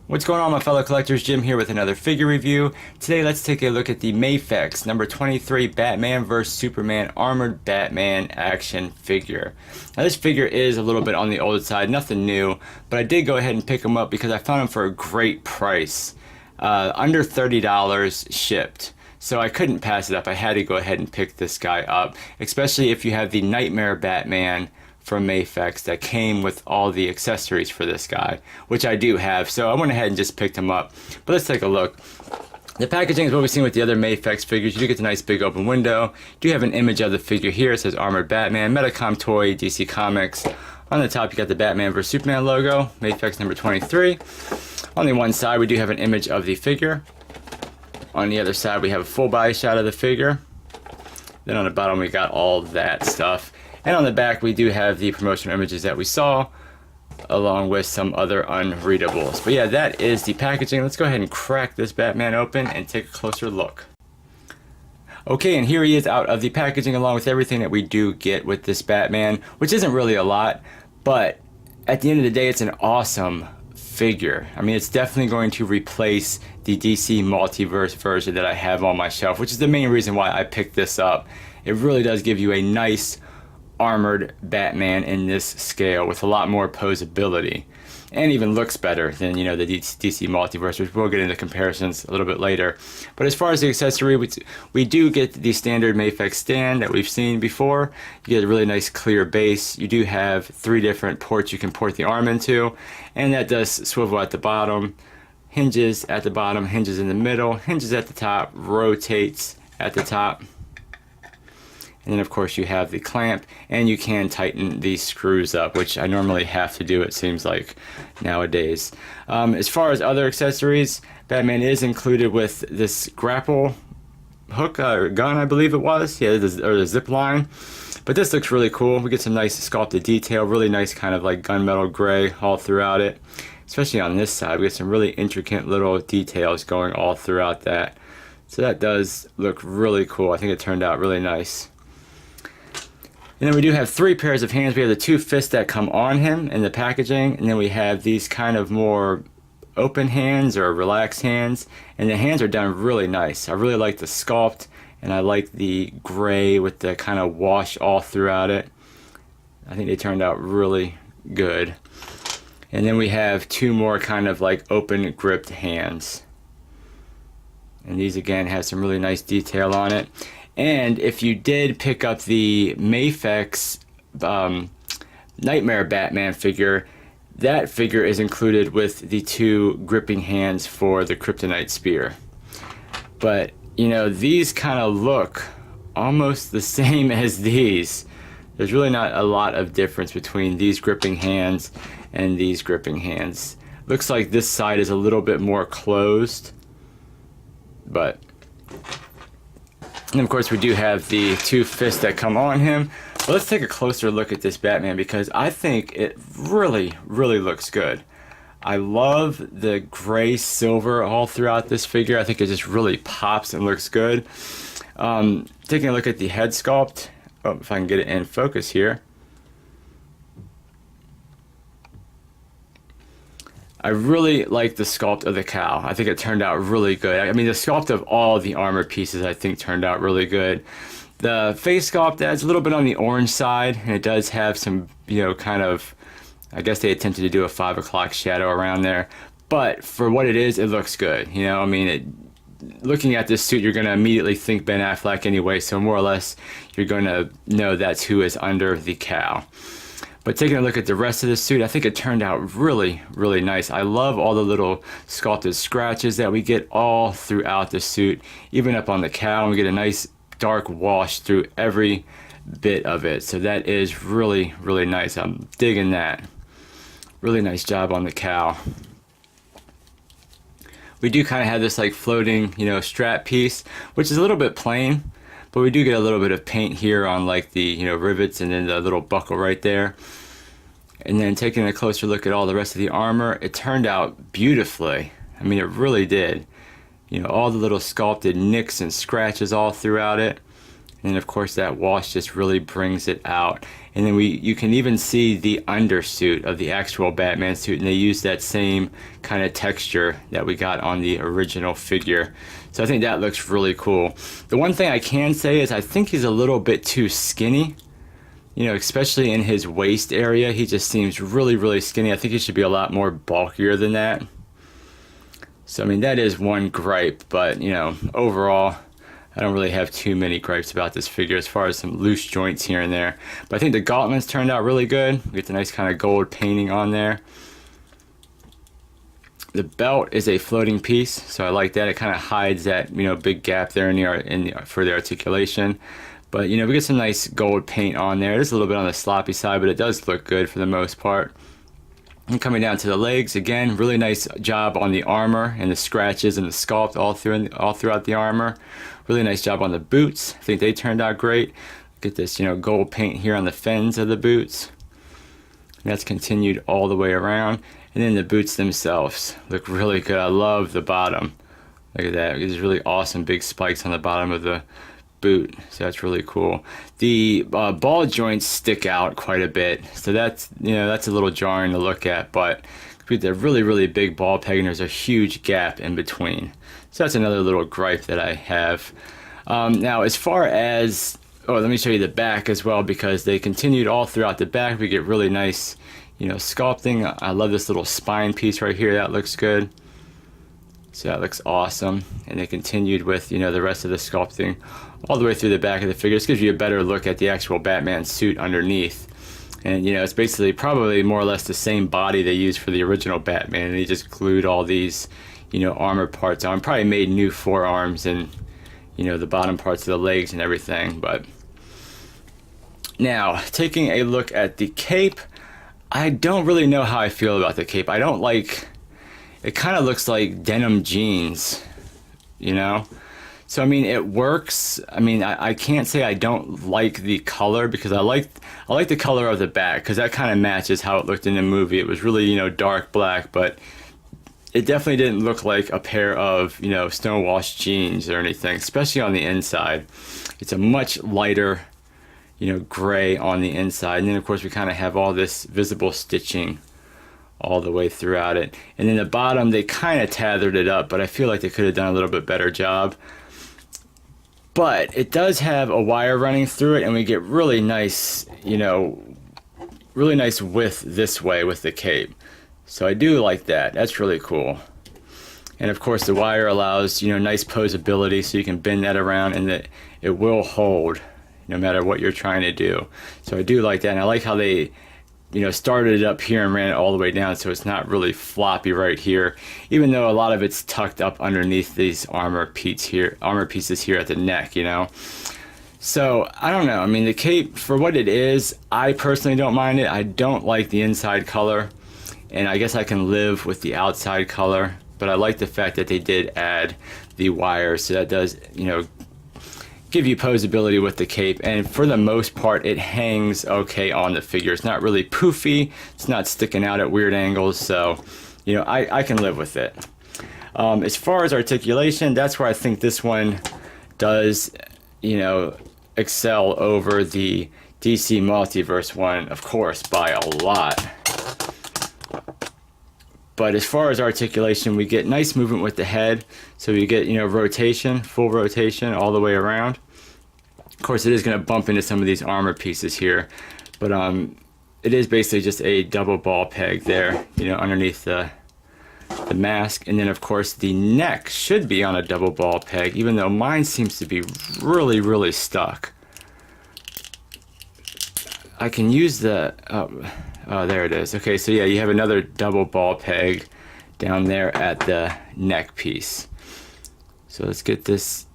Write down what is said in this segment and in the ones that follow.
What's going on, my fellow collectors? Jim here with another figure review. Today let's take a look at the Mafex number 23 Batman vs Superman Armored Batman action figure. Now this figure is a little bit on the old side, nothing new, but I did go ahead and pick him up because I found him for a great price. Under $30 shipped. So I couldn't pass it up. I had to go ahead and pick this guy up, especially if you have the Nightmare Batman from Mafex that came with all the accessories for this guy, which I do have, so I went ahead and just picked him up. But let's take a look. The packaging is what we've seen with the other Mafex figures. You do get the nice big open window. You do have an image of the figure here. It says Armored Batman, Metacom Toy, DC Comics. On the top you got the Batman vs Superman logo, Mafex number 23. On the one side we do have an image of the figure. On the other side we have a full body shot of the figure. Then on the bottom we got all that stuff. And on the back we do have the promotional images that we saw, along with some other unreadables. But yeah, that is the packaging. Let's go ahead and crack this Batman open and take a closer look. Okay, and here he is out of the packaging along with everything that we do get with this Batman, which isn't really a lot, but at the end of the day it's an awesome figure. I mean, it's definitely going to replace the DC Multiverse version that I have on my shelf, which is the main reason why I picked this up. It really does give you a nice armored Batman in this scale with a lot more posability, and even looks better than, you know, the DC Multiverse, which we'll get into comparisons a little bit later. But as far as the accessory, we do get the standard Mafex stand that we've seen before. You get a really nice clear base. You do have 3 different ports you can port the arm into, and that does swivel at the bottom, hinges at the bottom, hinges in the middle, hinges at the top, rotates at the top. And then of course you have the clamp, and you can tighten these screws up, which I normally have to do, it seems like, nowadays. As far as other accessories, Batman is included with this grapple hook or gun, I believe it was, yeah, or the zip line. But this looks really cool. We get some nice sculpted detail, really nice kind of like gunmetal gray all throughout it. Especially on this side, we get some really intricate little details going all throughout that. So that does look really cool. I think it turned out really nice. And then we do have 3 pairs of hands. We have the 2 fists that come on him in the packaging, and then we have these kind of more open hands or relaxed hands, and the hands are done really nice. I really like the sculpt, and I like the gray with the kind of wash all throughout it. I think they turned out really good. And then we have 2 more kind of like open gripped hands, and these again have some really nice detail on it. And if you did pick up the Mafex Nightmare Batman figure, that figure is included with the 2 gripping hands for the Kryptonite Spear. But, you know, these kind of look almost the same as these. There's really not a lot of difference between these gripping hands and these gripping hands. Looks like this side is a little bit more closed, but... And of course we do have the 2 fists that come on him. But let's take a closer look at this Batman, because I think it really, really looks good. I love the gray silver all throughout this figure. I think it just really pops and looks good. Taking a look at the head sculpt. Oh, if I can get it in focus here. I really like the sculpt of the cowl. I think it turned out really good. I mean, the sculpt of all the armor pieces I think turned out really good. The face sculpt adds a little bit on the orange side, and it does have some, you know, kind of, I guess they attempted to do a 5 o'clock shadow around there. But for what it is, it looks good. You know, I mean, looking at this suit, you're going to immediately think Ben Affleck anyway, so more or less you're going to know that's who is under the cowl. But taking a look at the rest of the suit, I think it turned out really, really nice. I love all the little sculpted scratches that we get all throughout the suit, even up on the cowl, and we get a nice dark wash through every bit of it. So that is really, really nice. I'm digging that. Really nice job on the cowl. We do kind of have this like floating, you know, strap piece, which is a little bit plain. But we do get a little bit of paint here on like the, you know, rivets and then the little buckle right there. And then taking a closer look at all the rest of the armor, it turned out beautifully. I mean, it really did. You know, all the little sculpted nicks and scratches all throughout it. And then of course that wash just really brings it out. And then you can even see the undersuit of the actual Batman suit, and they use that same kind of texture that we got on the original figure. So I think that looks really cool. The one thing I can say is I think he's a little bit too skinny. You know, especially in his waist area, he just seems really, really skinny. I think he should be a lot more bulkier than that. So I mean, that is one gripe, but you know, overall, I don't really have too many gripes about this figure as far as some loose joints here and there. But I think the gauntlets turned out really good. We get the nice kind of gold painting on there. The belt is a floating piece, so I like that. It kind of hides that, you know, big gap there for the articulation. But you know, we get some nice gold paint on there. It is a little bit on the sloppy side, but it does look good for the most part. And coming down to the legs, again, really nice job on the armor and the scratches and the sculpt all throughout the armor. Really nice job on the boots. I think they turned out great. Get this, you know, gold paint here on the fins of the boots. And that's continued all the way around. And then the boots themselves look really good. I love the bottom. Look at that. There's really awesome big spikes on the bottom of the boot, so that's really cool. The ball joints stick out quite a bit, so that's, you know, that's a little jarring to look at, but they're really, really big ball peg, and there's a huge gap in between. So that's another little gripe that I have. Now, as far as, let me show you the back as well, because they continued all throughout the back. We get really nice, you know, sculpting. I love this little spine piece right here. That looks good. So that looks awesome. And they continued with, you know, the rest of the sculpting all the way through the back of the figure. This gives you a better look at the actual Batman suit underneath. And, you know, it's basically probably more or less the same body they used for the original Batman. And they just glued all these, you know, armor parts on. Probably made new forearms and, you know, the bottom parts of the legs and everything. But now, taking a look at the cape, I don't really know how I feel about the cape. I don't like... It kind of looks like denim jeans, you know? So, I mean, it works. I mean, I can't say I don't like the color, because I like the color of the back, because that kind of matches how it looked in the movie. It was really, you know, dark black, but it definitely didn't look like a pair of, you know, stonewashed jeans or anything, especially on the inside. It's a much lighter, you know, gray on the inside. And then, of course, we kind of have all this visible stitching all the way throughout it. And then the bottom, they kind of tethered it up, but I feel like they could have done a little bit better job. But it does have a wire running through it, and we get really nice, you know, really nice width this way with the cape. So I do like that. That's really cool. And of course the wire allows, you know, nice posability, so you can bend that around and that it will hold no matter what you're trying to do. So I do like that, and I like how they, you know, started it up here and ran it all the way down, so it's not really floppy right here, even though a lot of it's tucked up underneath these armor pieces here at the neck, you know. So I don't know. I mean, the cape, for what it is, I personally don't mind it. I don't like the inside color, and I guess I can live with the outside color, but I like the fact that they did add the wires, so that does, you know, give you posability with the cape. And for the most part, it hangs okay on the figure. It's not really poofy, it's not sticking out at weird angles, so, you know, I can live with it. As far as articulation, that's where I think this one does, you know, excel over the DC Multiverse one, of course, by a lot. But as far as articulation, we get nice movement with the head. So you get, you know, rotation, full rotation all the way around. Of course, it is going to bump into some of these armor pieces here. But it is basically just a double ball peg there, you know, underneath the mask. And then, of course, the neck should be on a double ball peg, even though mine seems to be really, really stuck. I can use the... Oh, there it is. Okay, so yeah, you have another double ball peg down there at the neck piece. So let's get this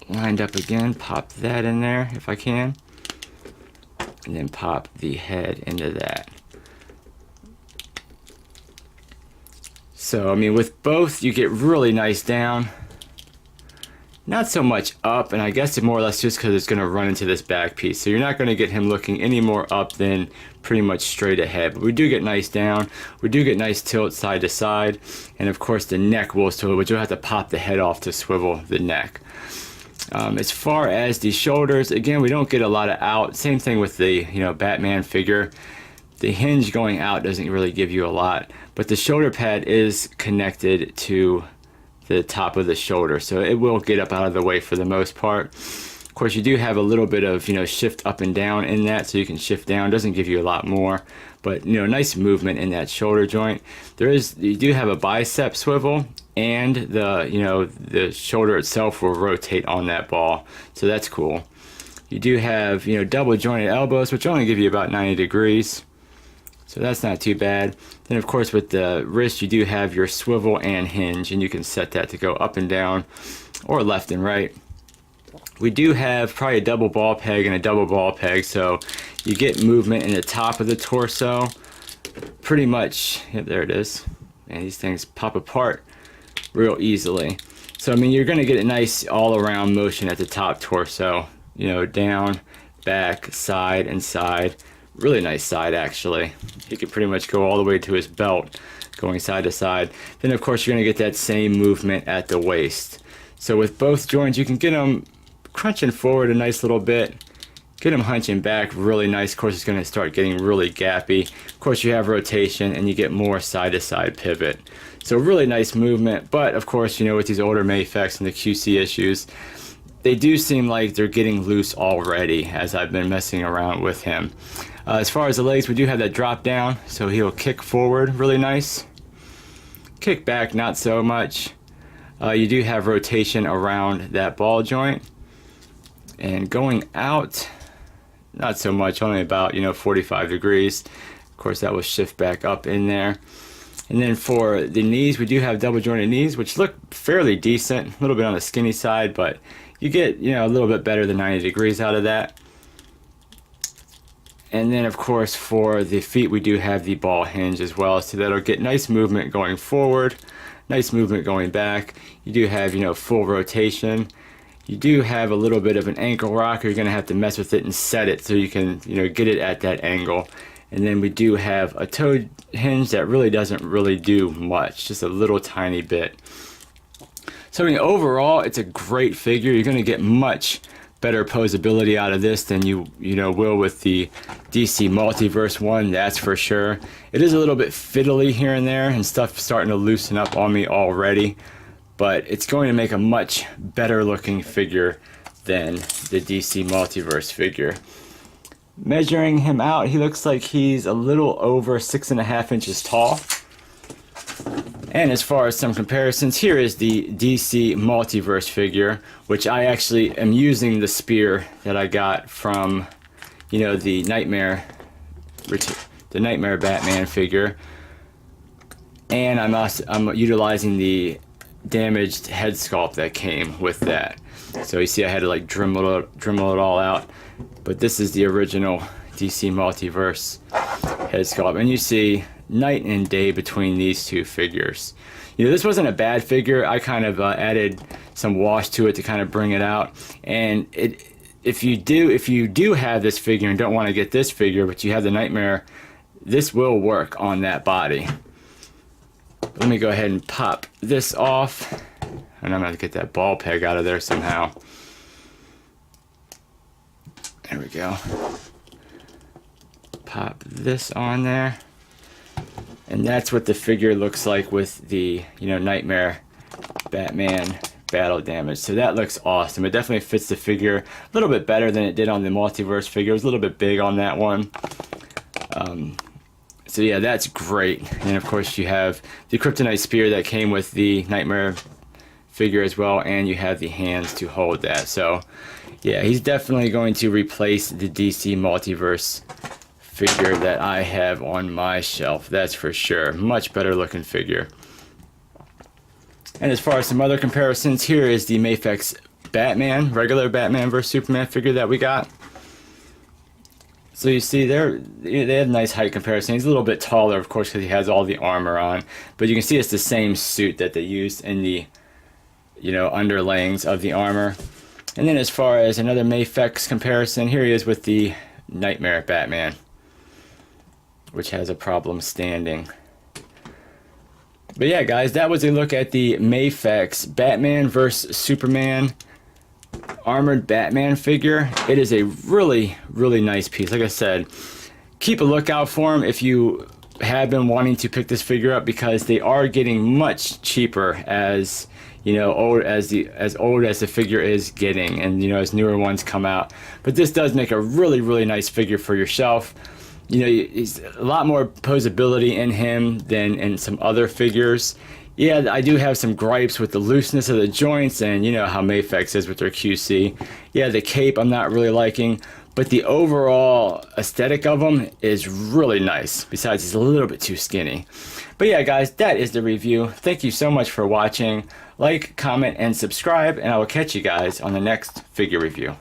lined up again. Pop that in there if I can. And then pop the head into that. So, I mean, with both, you get really nice down. Not so much up, and I guess it's more or less just because it's going to run into this back piece. So you're not going to get him looking any more up than pretty much straight ahead. But we do get nice down. We do get nice tilt side to side. And of course the neck will swivel, but you'll have to pop the head off to swivel the neck. As far as the shoulders, again, we don't get a lot of out. Same thing with the Batman figure. The hinge going out doesn't really give you a lot, but the shoulder pad is connected to the top of the shoulder, so it will get up out of the way for the most part. Of course, you do have a little bit of shift up and down in that, so you can shift down. Doesn't give you a lot more, but nice movement in that shoulder joint. You do have a bicep swivel, and the shoulder itself will rotate on that ball, so that's cool. You do have double jointed elbows, which only give you about 90 degrees. So that's not too bad. Then of course with the wrist you do have your swivel and hinge, and you can set that to go up and down or left and right. We do have probably a double ball peg and a double ball peg, so you get movement in the top of the torso pretty much. Yep, there it is. And these things pop apart real easily. So I mean, you're going to get a nice all around motion at the top torso, down, back, side, and side. Really nice side, actually. He can pretty much go all the way to his belt, going side to side. Then of course you're going to get that same movement at the waist. So with both joints, you can get them crunching forward a nice little bit, get them hunching back really nice. Of course, it's going to start getting really gappy. Of course, you have rotation and you get more side to side pivot. So really nice movement. But of course, with these older Mafex and the QC issues, they do seem like they're getting loose already as I've been messing around with him. As far as the legs, we do have that drop down, so he'll kick forward really nice. Kick back, not so much. You do have rotation around that ball joint. And going out, not so much, only about 45 degrees. Of course, that will shift back up in there. And then for the knees, we do have double jointed knees, which look fairly decent. A little bit on the skinny side, but you get a little bit better than 90 degrees out of that. And then of course for the feet we do have the ball hinge as well, so that'll get nice movement going forward, nice movement going back. You do have full rotation. You do have a little bit of an ankle rock. You're going to have to mess with it and set it so you can get it at that angle. And then we do have a toe hinge that really doesn't do much, just a little tiny bit. So I mean, overall it's a great figure. You're going to get much better posability out of this than you will with the DC Multiverse one, that's for sure. It is a little bit fiddly here and there, and stuff starting to loosen up on me already, but it's going to make a much better looking figure than the DC Multiverse figure. Measuring him out, he looks like he's a little over 6.5 inches tall. And as far as some comparisons, here is the DC Multiverse figure, which I actually am using the spear that I got from, the Nightmare Batman figure, and I'm utilizing the damaged head sculpt that came with that. So you see, I had to like Dremel it all out, but this is the original DC Multiverse head sculpt, and you see night and day between these two figures. This wasn't a bad figure. I kind of added some wash to it to kind of bring it out. And if you do have this figure and don't want to get this figure, but you have the Nightmare, this will work on that body. Let me go ahead and pop this off, and I'm going to get that ball peg out of there somehow. There we go. Pop this on there. And that's what the figure looks like with the, Nightmare Batman battle damage. So that looks awesome. It definitely fits the figure a little bit better than it did on the Multiverse figure. It was a little bit big on that one. So yeah, that's great. And of course you have the Kryptonite Spear that came with the Nightmare figure as well, and you have the hands to hold that. So yeah, he's definitely going to replace the DC Multiverse figure that I have on my shelf, that's for sure. Much better looking figure. And as far as some other comparisons, here is the Mafex Batman, regular Batman vs Superman figure that we got. So you see they have nice height comparison. He's a little bit taller, of course, because he has all the armor on, but you can see it's the same suit that they used in the underlayings of the armor. And then as far as another Mafex comparison, here he is with the Nightmare Batman, which has a problem standing. But yeah, guys, that was a look at the Mafex Batman vs Superman Armored Batman figure. It is a really, really nice piece. Like I said, keep a lookout for them if you have been wanting to pick this figure up, because they are getting much cheaper as old as the figure is getting, and as newer ones come out. But this does make a really, really nice figure for your shelf. He's a lot more posability in him than in some other figures. Yeah, I do have some gripes with the looseness of the joints, and how Mafex is with their QC. Yeah, the cape I'm not really liking, but the overall aesthetic of him is really nice. Besides, he's a little bit too skinny. But yeah, guys, that is the review. Thank you so much for watching. Like, comment, and subscribe, and I will catch you guys on the next figure review.